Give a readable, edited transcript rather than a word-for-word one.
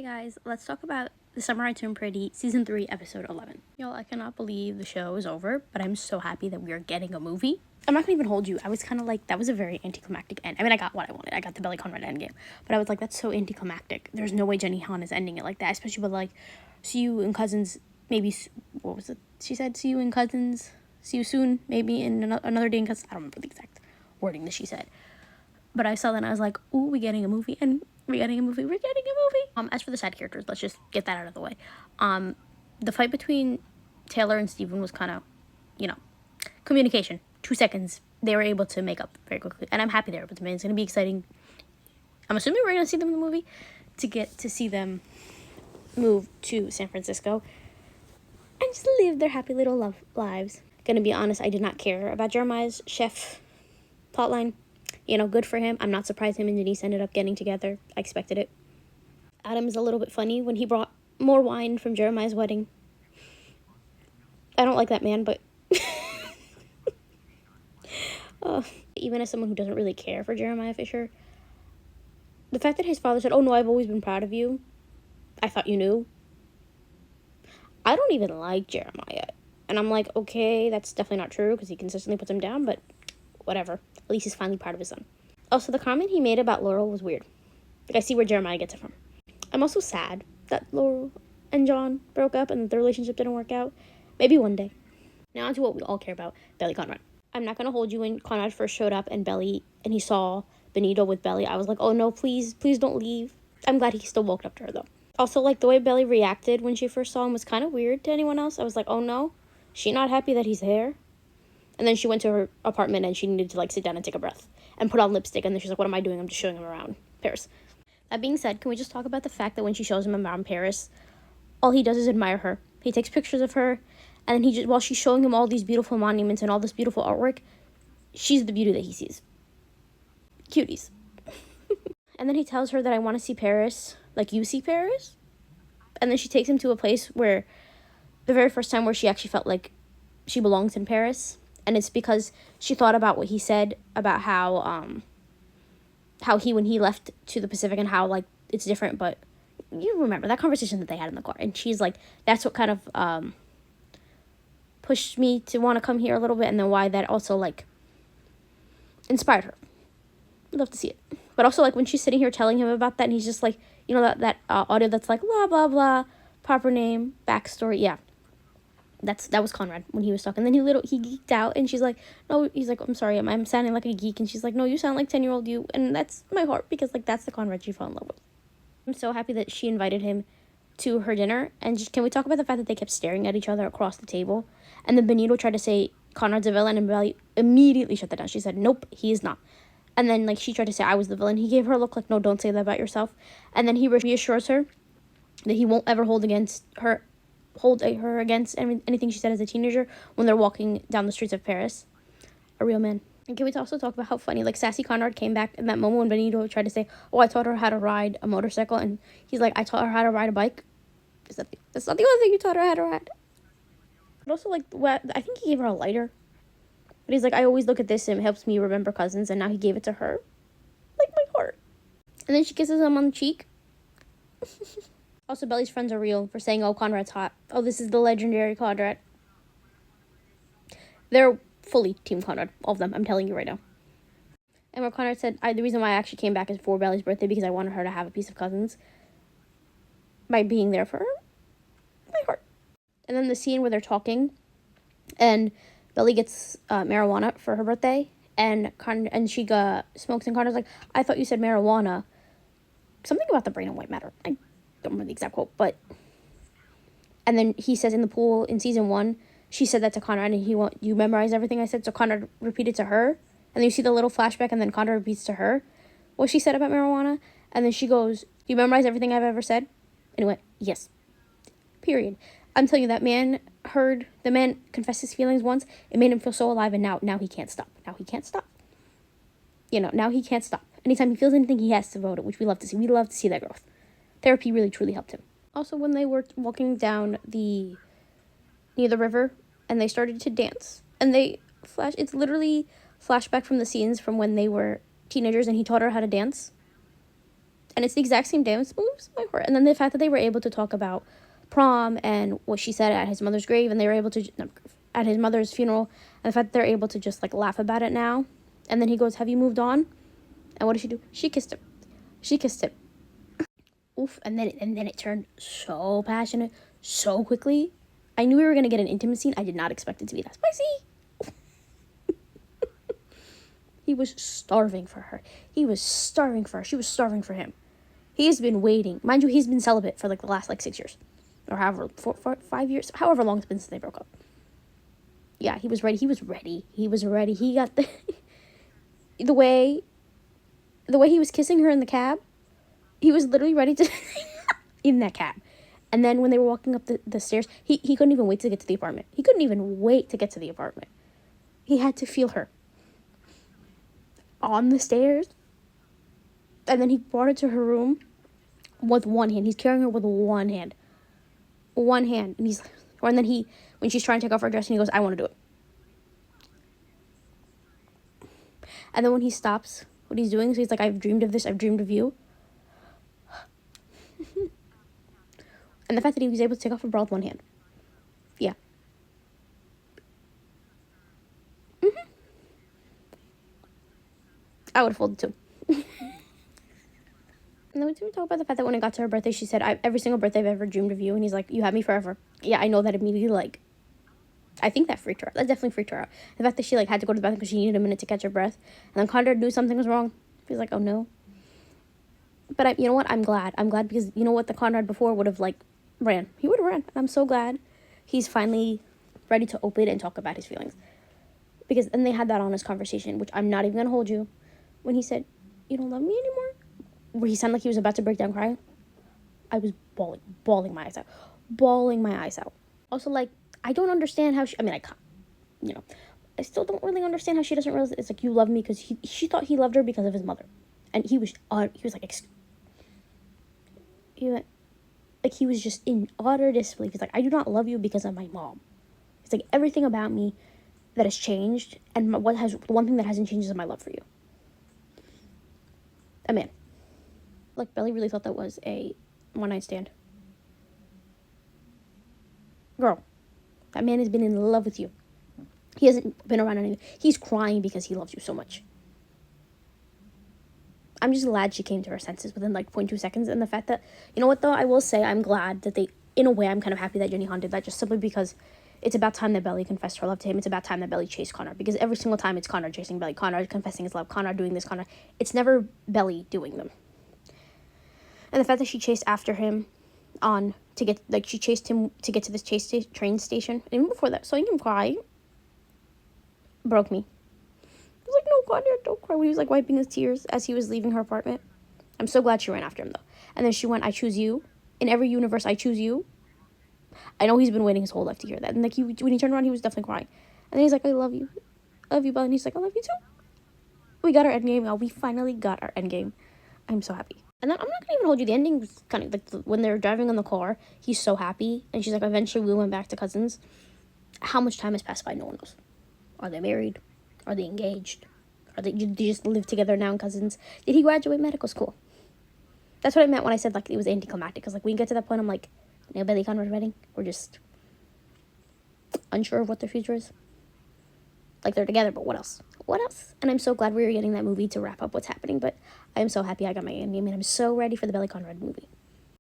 Guys, let's talk about The Summer I Turned Pretty, Season 3, Episode 11. Y'all, I cannot believe the show is over, but I'm so happy that we are getting a movie. I'm not gonna even hold you. I was kind of like, that was a very anticlimactic end. I mean, I got what I wanted. I got the Belly Conrad endgame. But I was like, that's so anticlimactic. There's no way Jenny Han is ending it like that, especially with like, see you in Cousins, maybe, what was it? She said, see you in Cousins, see you soon, maybe in another day in Cousins. I don't remember the exact wording that she said. But I saw that and I was like, ooh, we're getting a movie. As for the side characters, let's just get that out of the way. The fight between Taylor and Steven was kind of, communication. 2 seconds. They were able to make up very quickly. And I'm happy they were able to make it. It's going to be exciting. I'm assuming we're going to see them in the movie to get to see them move to San Francisco and just live their happy little love lives. Gonna be honest, I did not care about Jeremiah's chef plotline. Good for him. I'm not surprised him and Denise ended up getting together. I expected it. Adam is a little bit funny when he brought more wine from Jeremiah's wedding. I don't like that man, but even as someone who doesn't really care for Jeremiah Fisher, the fact that his father said, oh no, I've always been proud of you. I thought you knew. I don't even like Jeremiah. And I'm like, okay, that's definitely not true because he consistently puts him down, but whatever. At least he's finally proud of his son. Also, the comment he made about Laurel was weird. I see where Jeremiah gets it from. I'm also sad that Laurel and John broke up and that their relationship didn't work out. Maybe one day. Now on to what we all care about, Belly Conrad. I'm not going to hold you when Conrad first showed up and he saw Benito with Belly. I was like, oh no, please don't leave. I'm glad he still walked up to her though. Also, the way Belly reacted when she first saw him was kind of weird to anyone else. I was like, oh no, she not happy that he's there? And then she went to her apartment and she needed to sit down and take a breath and put on lipstick. And then she's like, what am I doing? I'm just showing him around Paris. That being said, can we just talk about the fact that when she shows him around Paris, all he does is admire her. He takes pictures of her, and then while she's showing him all these beautiful monuments and all this beautiful artwork, she's the beauty that he sees. Cuties. And then he tells her that I want to see Paris, like you see Paris. And then she takes him to a place where the very first time where she actually felt like she belongs in Paris. And it's because she thought about what he said about how when he left to the Pacific and how, it's different, but you remember that conversation that they had in the car. And she's like, that's what kind of pushed me to want to come here a little bit, and then why that also, inspired her. I'd love to see it. But also, when she's sitting here telling him about that, and he's just like, that audio that's like, blah, blah, blah, proper name, backstory, yeah. That was Conrad when he was talking. And then he geeked out, and she's like, no, he's like, I'm sorry, I'm sounding like a geek. And she's like, no, you sound like 10-year-old you. And that's my heart, because that's the Conrad she fell in love with. I'm so happy that she invited him to her dinner. And just, can we talk about the fact that they kept staring at each other across the table? And then Benito tried to say Conrad's a villain, and Belly immediately shut that down. She said, nope, he is not. And then she tried to say I was the villain. He gave her a look like, no, don't say that about yourself. And then he reassures her that he won't ever hold her against anything she said as a teenager when they're walking down the streets of Paris. A real man. And can we also talk about how funny, sassy Conrad came back in that moment when Benito tried to say, oh, I taught her how to ride a motorcycle, and he's like, I taught her how to ride a bike. That's not the only thing you taught her how to ride. But also, I think he gave her a lighter. But he's like, I always look at this and it helps me remember Cousins, and now he gave it to her. My heart. And then she kisses him on the cheek. Also, Belly's friends are real for saying, oh, Conrad's hot. Oh, this is the legendary Conrad. They're fully Team Conrad. All of them. I'm telling you right now. And where Conrad said, the reason why I actually came back is for Belly's birthday because I wanted her to have a piece of Cousins. By being there for her. My heart. And then the scene where they're talking. And Belly gets marijuana for her birthday. And she smokes, and Conrad's like, I thought you said marijuana. Something about the brain and white matter. I don't remember the exact quote, but and then he says in the pool in season 1, she said that to Conrad, and you memorize everything I said, so Conrad repeated to her, and then you see the little flashback, and then Conrad repeats to her what she said about marijuana, and then she goes, you memorize everything I've ever said? And he went, yes. Period. I'm telling you, the man confessed his feelings once, it made him feel so alive, and now he can't stop. Now he can't stop. Now he can't stop. Anytime he feels anything, he has to vote it, which we love to see. We love to see that growth. Therapy really, truly helped him. Also, when they were walking down near the river, and they started to dance, and it's literally flashback from the scenes from when they were teenagers, and he taught her how to dance. And it's the exact same dance moves. My heart. And then the fact that they were able to talk about prom and what she said at his mother's grave, and they were able to, no, at his mother's funeral, and the fact that they're able to just like laugh about it now. And then he goes, "Have you moved on?" And what did she do? She kissed him. She kissed him. Oof. And then it turned so passionate so quickly. I knew we were gonna get an intimate scene. I did not expect it to be that spicy. He was starving for her. He was starving for her. She was starving for him. He's been waiting. Mind you, he's been celibate for like the last like 6 years. Or however, 5 years. However long it's been since they broke up. Yeah, he was ready. He was ready. He was ready. He got the... the way he was kissing her in the cab, he was literally ready to... in that cab. And then when they were walking up the stairs, he couldn't even wait to get to the apartment. He couldn't even wait to get to the apartment. He had to feel her. On the stairs. And then he brought her to her room with one hand. He's carrying her with one hand. One hand. And he's... And then when she's trying to take off her dress, and he goes, "I want to do it." And then when he stops what he's doing, so he's like, "I've dreamed of this. I've dreamed of you." And the fact that he was able to take off her bra with one hand. Yeah. I would have folded too. And then we talk about the fact that when it got to her birthday, she said, "Every single birthday I've ever dreamed of you." And he's like, "You have me forever." Yeah, I know that immediately, like, I think that freaked her out. That definitely freaked her out. The fact that she, like, had to go to the bathroom because she needed a minute to catch her breath. And then Conrad knew something was wrong. He's like, "Oh, no." But you know what? I'm glad. I'm glad because you know what? The Conrad before would have, like, ran. He would have ran. And I'm so glad he's finally ready to open and talk about his feelings. Because then they had that honest conversation, which I'm not even going to hold you, when he said, "You don't love me anymore?" Where he sounded like he was about to break down crying. I was bawling my eyes out. Bawling my eyes out. Also, like, I don't understand how she... I mean, I can't, you know. I still don't really understand how she doesn't realize it's like, you love me, because she thought he loved her because of his mother. And he was like, he was just in utter disbelief. He's like, "I do not love you because of my mom." It's like, everything about me that has changed, and the one thing that hasn't changed is my love for you. A man. Like, Belly really thought that was a one-night stand. Girl, that man has been in love with you. He hasn't been around anything. He's crying because he loves you so much. I'm just glad she came to her senses within, like, 0.2 seconds. And the fact that, you know what, though? I will say I'm glad that they, in a way, I'm kind of happy that Jenny Han did that, just simply because it's about time that Belly confessed her love to him. It's about time that Belly chased Connor. Because every single time it's Connor chasing Belly. Connor confessing his love. Connor doing this. Connor. It's never Belly doing them. And the fact that she chased after him she chased him to get to this train station. And even before that, seeing him cry broke me. I was like, "No, Connor, don't cry." When he was, like, wiping his tears as he was leaving her apartment. I'm so glad she ran after him, though. And then she went, "I choose you. In every universe, I choose you." I know he's been waiting his whole life to hear that. And, like, when he turned around, he was definitely crying. And then he's like, "I love you. I love you, Bella." And he's like, "I love you, too." We got our endgame now. We finally got our endgame. I'm so happy. And then I'm not going to even hold you. The ending was kind of like when they're driving on the car, he's so happy. And she's like, "Eventually we went back to cousins." How much time has passed by? No one knows. Are they married? Are they engaged? Do they just live together now in cousins? Did he graduate medical school? That's what I meant when I said, like, it was anticlimactic. Because, like, when you get to that point, I'm like, no, Belly Conrad's wedding? We're just unsure of what their future is. Like, they're together, but what else? What else? And I'm so glad we were getting that movie to wrap up what's happening. But I am so happy I got my endgame. And I'm so ready for the Belly Conrad movie.